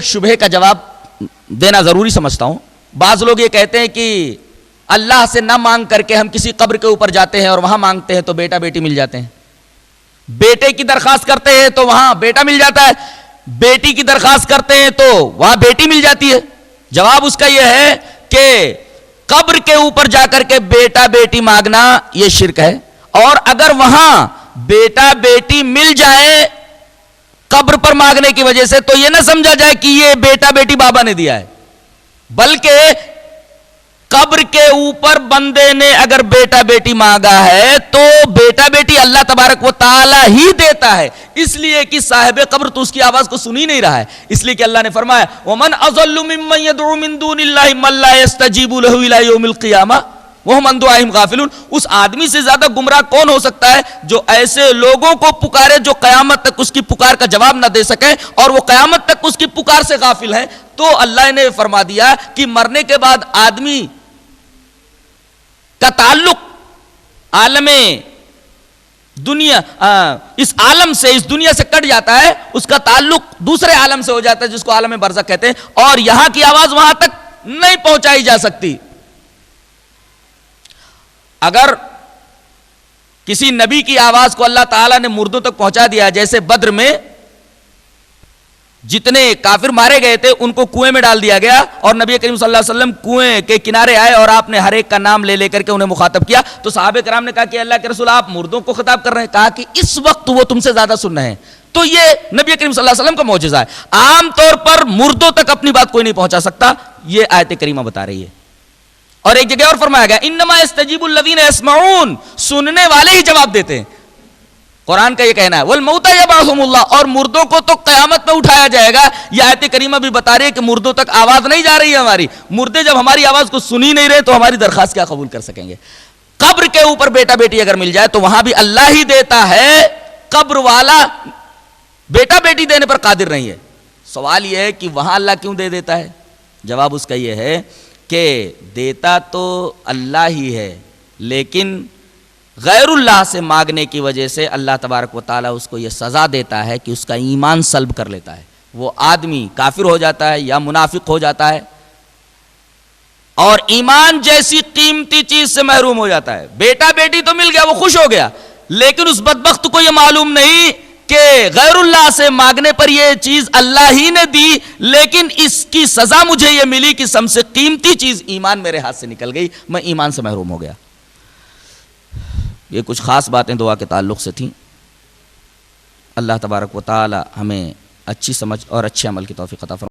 شبہے کا جواب دینا ضروری سمجھتا ہوں. بعض لوگ یہ کہتے ہیں کہ اللہ سے نہ مانگ کر کے ہم کسی قبر کے اوپر جاتے ہیں اور وہاں مانگتے ہیں تو بیٹا بیٹی مل جاتے ہیں. بیٹے کی درخواست کرتے ہیں تو وہاں بیٹا مل جاتا ہے, بیٹی کی درخواست کرتے ہیں تو وہاں بیٹی مل جاتی ہے. جواب اس کا یہ ہے کہ قبر کے اوپر جا کر کے بیٹا بیٹی مانگنا یہ شرک ہے, اور اگر وہاں بیٹا بیٹی مل جائے قبر پر مانگنے کی وجہ سے تو یہ نہ سمجھا جائے کہ یہ بیٹا بیٹی بابا نے دیا ہے, بلکہ قبر کے اوپر بندے نے اگر بیٹا بیٹی مانگا ہے تو بیٹا بیٹی اللہ تبارک و تعالی ہی دیتا ہے, اس لیے کہ صاحب قبر تو اس کی آواز کو سن ہی نہیں رہا ہے. اس لیے کہ اللہ نے فرمایا وَمَنْ أَضَلُّ مِمَّنْ يَدْعُو مِن دُونِ اللَّهِ مَن لَّا يَسْتَجِيبُ لَهُ إِلَى يَوْمِ الْقِيَامَةِ وَهُمْ عَن دُعَائِهِمْ غَافِلُونَ. اس آدمی سے زیادہ گمراہ کون ہو سکتا ہے جو ایسے لوگوں کو پکارے جو قیامت تک اس کی پکار کا جواب نہ دے سکیں اور وہ قیامت تک اس کی پکار سے غافل ہیں. تو اللہ نے فرما دیا کہ مرنے کے بعد آدمی کا تعلق عالم دنیا اس عالم سے, اس دنیا سے کٹ جاتا ہے, اس کا تعلق دوسرے عالم سے ہو جاتا ہے جس کو عالم برزخ کہتے ہیں, اور یہاں کی آواز وہاں تک نہیں پہنچائی جا سکتی. اگر کسی نبی کی آواز کو اللہ تعالیٰ نے مردوں تک پہنچا دیا, جیسے بدر میں جتنے کافر مارے گئے تھے ان کو کنویں میں ڈال دیا گیا اور نبی کریم صلی اللہ علیہ وسلم کنویں کے کنارے آئے اور آپ نے ہر ایک کا نام لے لے کر کے انہیں مخاطب کیا, تو صحابہ کرام نے کہا کہ اللہ کے رسول آپ مردوں کو خطاب کر رہے ہیں. کہا کہ اس وقت وہ تم سے زیادہ سن رہے ہیں. تو یہ نبی کریم صلی اللہ علیہ وسلم کا معجزہ ہے. عام طور پر مردوں تک اپنی بات کوئی نہیں پہنچا سکتا, یہ آیت کریمہ بتا رہی ہے. اور ایک جگہ اور فرمایا گیا انما یستجیب الذین یسمعون, سننے والے ہی جواب دیتے ہیں. قرآن کا یہ کہنا ہے والموتى یبعثھم اللہ, اور مردوں کو تو قیامت میں اٹھایا جائے گا. یہ آیت کریمہ بھی بتا رہی ہے کہ مردوں تک آواز نہیں جا رہی ہے ہماری. مردے جب ہماری آواز کو سن ہی نہیں رہے تو ہماری درخواست کیا قبول کر سکیں گے. قبر کے اوپر بیٹا بیٹی اگر مل جائے تو وہاں بھی اللہ ہی دیتا ہے, قبر والا بیٹا بیٹی دینے پر قادر نہیں ہے. سوال یہ ہے کہ وہاں اللہ کیوں دے دیتا ہے؟ جواب اس کا یہ ہے کہ دیتا تو اللہ ہی ہے, لیکن غیر اللہ سے مانگنے کی وجہ سے اللہ تبارک و تعالیٰ اس کو یہ سزا دیتا ہے کہ اس کا ایمان سلب کر لیتا ہے. وہ آدمی کافر ہو جاتا ہے یا منافق ہو جاتا ہے اور ایمان جیسی قیمتی چیز سے محروم ہو جاتا ہے. بیٹا بیٹی تو مل گیا, وہ خوش ہو گیا, لیکن اس بدبخت کو یہ معلوم نہیں کہ غیر اللہ سے مانگنے پر یہ چیز اللہ ہی نے دی, لیکن اس کی سزا مجھے یہ ملی کہ سب سے قیمتی چیز ایمان میرے ہاتھ سے نکل گئی, میں ایمان سے محروم ہو گیا. یہ کچھ خاص باتیں دعا کے تعلق سے تھیں. اللہ تبارک و تعالی ہمیں اچھی سمجھ اور اچھے عمل کی توفیق عطا فرمائے.